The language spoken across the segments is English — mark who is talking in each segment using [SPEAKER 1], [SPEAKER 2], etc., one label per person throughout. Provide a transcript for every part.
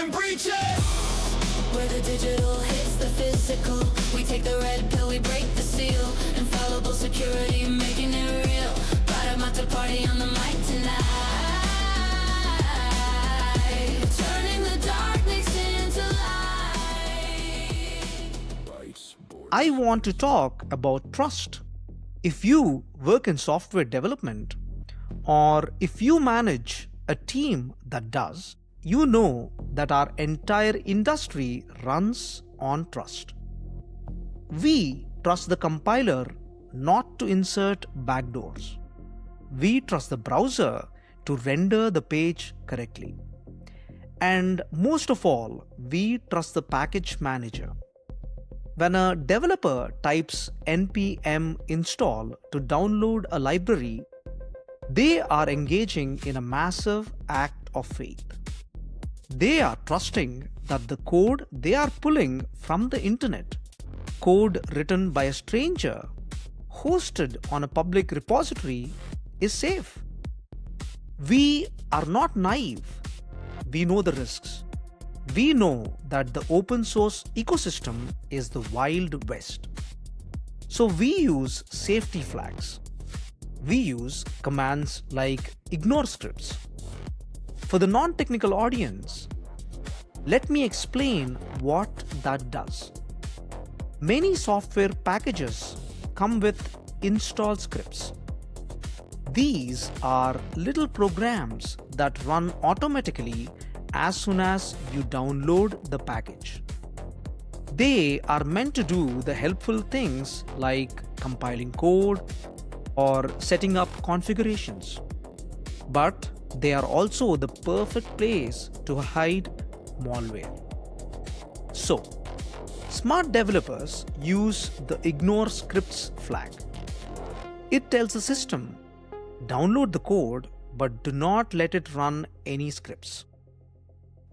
[SPEAKER 1] and breach it. Where the digital hits the physical, we take the red pill, we break the seal. Infallible security, making it real. Bharat Mattaparti on the mic tonight, turning the darkness into light.
[SPEAKER 2] I want to talk about trust. If you work in software development, or if you manage a team that does, you know that our entire industry runs on trust. We trust the compiler not to insert backdoors. We trust the browser to render the page correctly. And most of all, we trust the package manager. When a developer types npm install to download a library, they are engaging in a massive act of faith. They are trusting that the code they are pulling from the internet, code written by a stranger, hosted on a public repository, is safe. We are not naive. We know the risks. We know that the open source ecosystem is the Wild West. So we use safety flags. We use commands like ignore scripts. For the non-technical audience, let me explain what that does. Many software packages come with install scripts. These are little programs that run automatically as soon as you download the package. They are meant to do the helpful things like compiling code or setting up configurations. But they are also the perfect place to hide malware. So, smart developers use the ignore scripts flag. It tells the system, download the code, but do not let it run any scripts.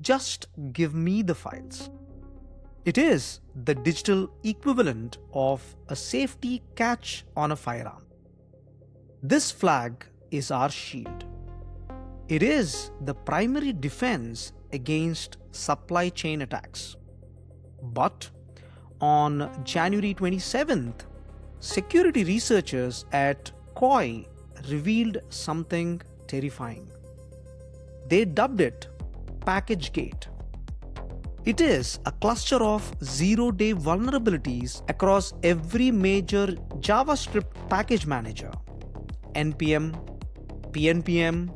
[SPEAKER 2] Just give me the files. It is the digital equivalent of a safety catch on a firearm. This flag is our shield. It is the primary defense against supply chain attacks. But on January 27th, security researchers at COI revealed something terrifying. They dubbed it PackageGate. It is a cluster of zero-day vulnerabilities across every major JavaScript package manager: npm, pnpm,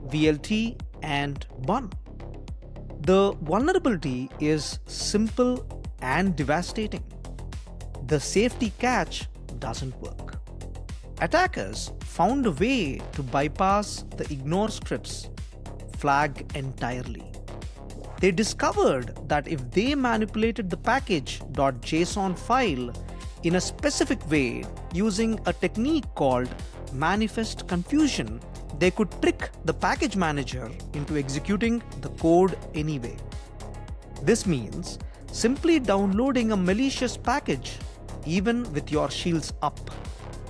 [SPEAKER 2] VLT, and bun. The vulnerability is simple and devastating. The safety catch doesn't work. Attackers found a way to bypass the ignore scripts flag entirely. They discovered that if they manipulated the package.json file in a specific way using a technique called manifest confusion, they could trick the package manager into executing the code anyway. This means simply downloading a malicious package, even with your shields up,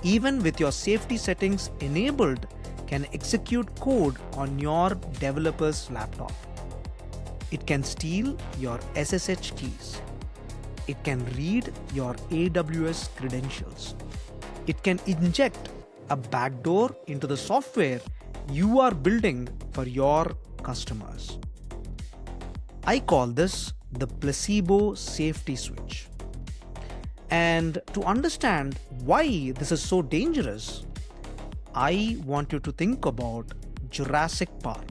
[SPEAKER 2] even with your safety settings enabled, can execute code on your developer's laptop. It can steal your SSH keys. It can read your AWS credentials. It can inject a backdoor into the software you are building for your customers. I call this the placebo safety switch. And to understand why this is so dangerous, I want you to think about Jurassic Park.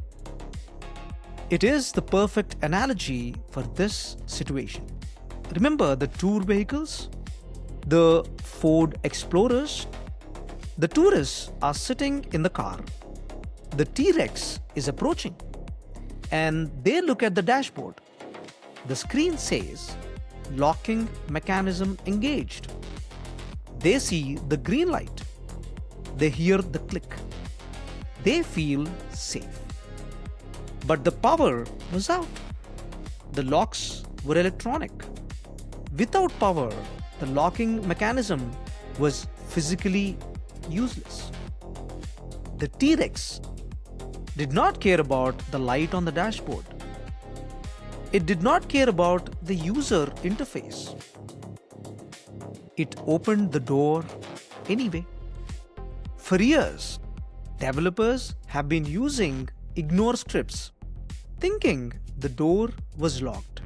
[SPEAKER 2] It is the perfect analogy for this situation. Remember the tour vehicles? The Ford Explorers? The tourists are sitting in the car. The T-Rex is approaching, and they look at the dashboard. The screen says, locking mechanism engaged. They see the green light. They hear the click. They feel safe. But the power was out. The locks were electronic. Without power, the locking mechanism was physically useless. The T-Rex did not care about the light on the dashboard. It did not care about the user interface. It opened the door anyway. For years, developers have been using ignore scripts, thinking the door was locked.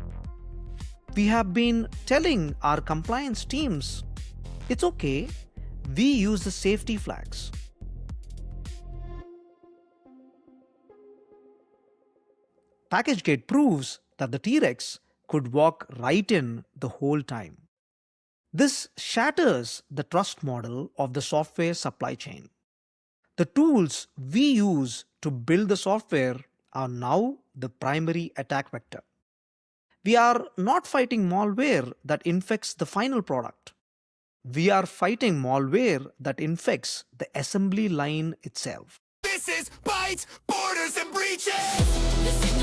[SPEAKER 2] We have been telling our compliance teams, it's okay, we use the safety flags. PackageGate proves that the T-Rex could walk right in the whole time. This shatters the trust model of the software supply chain. The tools we use to build the software are now the primary attack vector. We are not fighting malware that infects the final product. We are fighting malware that infects the assembly line itself.
[SPEAKER 3] This is Bytes, Borders, and Breaches!